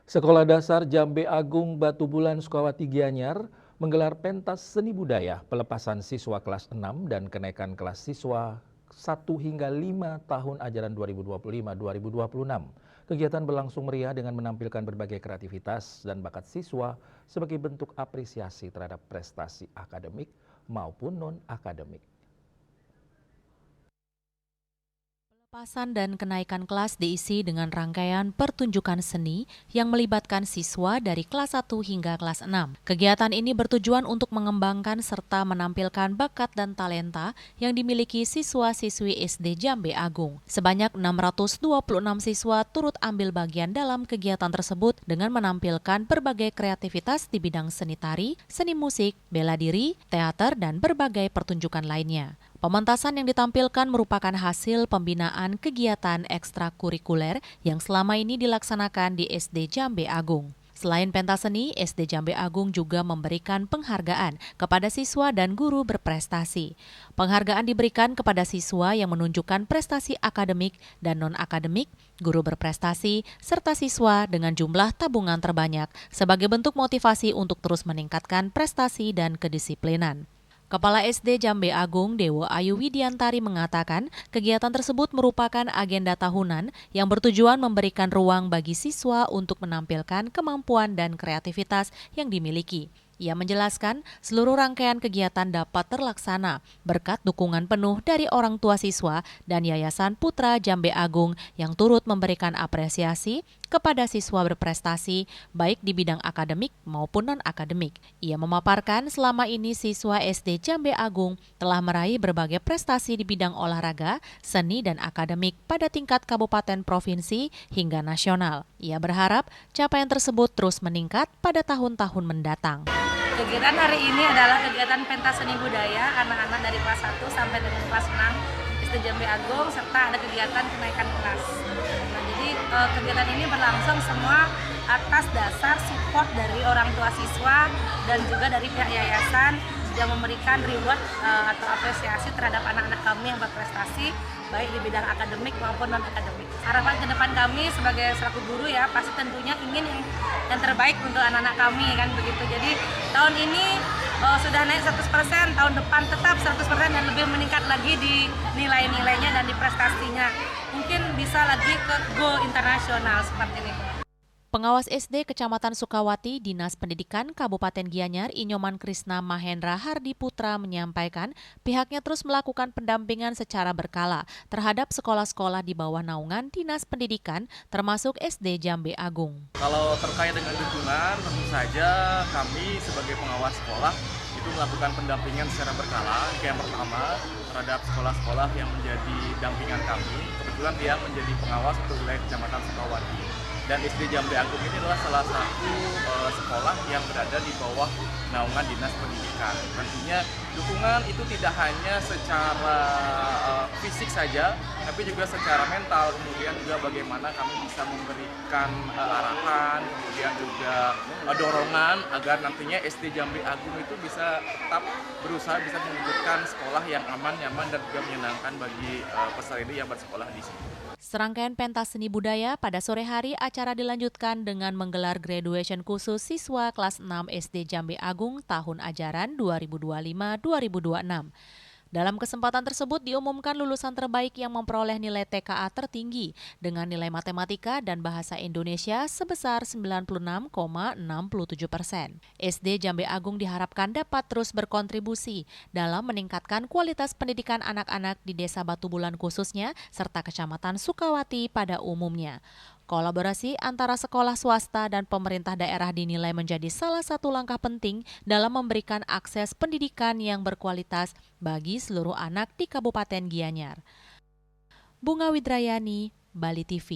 Sekolah Dasar Jambe Agung Batu Bulan Sukawati Gianyar menggelar pentas seni budaya pelepasan siswa kelas 6 dan kenaikan kelas siswa 1 hingga 5 tahun ajaran 2025-2026. Kegiatan berlangsung meriah dengan menampilkan berbagai kreativitas dan bakat siswa sebagai bentuk apresiasi terhadap prestasi akademik maupun non-akademik. Pelepasan dan kenaikan kelas diisi dengan rangkaian pertunjukan seni yang melibatkan siswa dari kelas 1 hingga kelas 6. Kegiatan ini bertujuan untuk mengembangkan serta menampilkan bakat dan talenta yang dimiliki siswa-siswi SD Jambe Agung. Sebanyak 626 siswa turut ambil bagian dalam kegiatan tersebut dengan menampilkan berbagai kreativitas di bidang seni tari, seni musik, bela diri, teater, dan berbagai pertunjukan lainnya. Pementasan yang ditampilkan merupakan hasil pembinaan kegiatan ekstrakurikuler yang selama ini dilaksanakan di SD Jambe Agung. Selain pentas seni, SD Jambe Agung juga memberikan penghargaan kepada siswa dan guru berprestasi. Penghargaan diberikan kepada siswa yang menunjukkan prestasi akademik dan non-akademik, guru berprestasi, serta siswa dengan jumlah tabungan terbanyak sebagai bentuk motivasi untuk terus meningkatkan prestasi dan kedisiplinan. Kepala SD Jambe Agung Dewo Ayu Widiantari mengatakan kegiatan tersebut merupakan agenda tahunan yang bertujuan memberikan ruang bagi siswa untuk menampilkan kemampuan dan kreativitas yang dimiliki. Ia menjelaskan seluruh rangkaian kegiatan dapat terlaksana berkat dukungan penuh dari orang tua siswa dan Yayasan Putra Jambe Agung yang turut memberikan apresiasi kepada siswa berprestasi baik di bidang akademik maupun non-akademik. Ia memaparkan selama ini siswa SD Jambe Agung telah meraih berbagai prestasi di bidang olahraga, seni dan akademik pada tingkat kabupaten, provinsi hingga nasional. Ia berharap capaian tersebut terus meningkat pada tahun-tahun mendatang. Kegiatan hari ini adalah kegiatan pentas seni budaya anak-anak dari kelas 1 sampai dengan kelas 6 SD Jambe Agung serta ada kegiatan kenaikan kelas. Nah, jadi kegiatan ini berlangsung semua atas dasar support dari orang tua siswa dan juga dari pihak yayasan yang memberikan reward atau apresiasi terhadap anak-anak kami yang berprestasi baik di bidang akademik maupun non-akademik. Harapan ke depan kami sebagai selaku guru ya pasti tentunya ingin yang terbaik untuk anak-anak kami kan begitu. Jadi tahun ini sudah naik 100%, tahun depan tetap 100% dan lebih meningkat lagi di nilai-nilainya dan di prestasinya. Mungkin bisa lagi ke go internasional seperti ini. Pengawas SD Kecamatan Sukawati, Dinas Pendidikan Kabupaten Gianyar, Inyoman Krisna Mahendra Hardi Putra menyampaikan pihaknya terus melakukan pendampingan secara berkala terhadap sekolah-sekolah di bawah naungan Dinas Pendidikan termasuk SD Jambe Agung. Kalau terkait dengan dukungan, tentu saja kami sebagai pengawas sekolah itu melakukan pendampingan secara berkala. Yang pertama terhadap sekolah-sekolah yang menjadi dampingan kami, kebetulan dia menjadi pengawas untuk wilayah Kecamatan Sukawati. Dan SD Jambe Agung ini adalah salah satu sekolah yang berada di bawah naungan Dinas Pendidikan. Tentunya dukungan itu tidak hanya secara fisik saja, tapi juga secara mental. Kemudian juga bagaimana kami bisa memberikan arahan, kemudian juga dorongan agar nantinya SD Jambe Agung itu bisa tetap berusaha bisa mewujudkan sekolah yang aman, nyaman, dan juga menyenangkan bagi peserta didik yang bersekolah di sini. Serangkaian pentas seni budaya pada sore hari acara dilanjutkan dengan menggelar graduation khusus siswa kelas 6 SD Jambe Agung tahun ajaran 2025-2026. Dalam kesempatan tersebut diumumkan lulusan terbaik yang memperoleh nilai TKA tertinggi dengan nilai matematika dan bahasa Indonesia sebesar 96,67%. SD Jambe Agung diharapkan dapat terus berkontribusi dalam meningkatkan kualitas pendidikan anak-anak di Desa Batu Bulan khususnya serta Kecamatan Sukawati pada umumnya. Kolaborasi antara sekolah swasta dan pemerintah daerah dinilai menjadi salah satu langkah penting dalam memberikan akses pendidikan yang berkualitas bagi seluruh anak di Kabupaten Gianyar. Bunga Widrayani, Bali TV.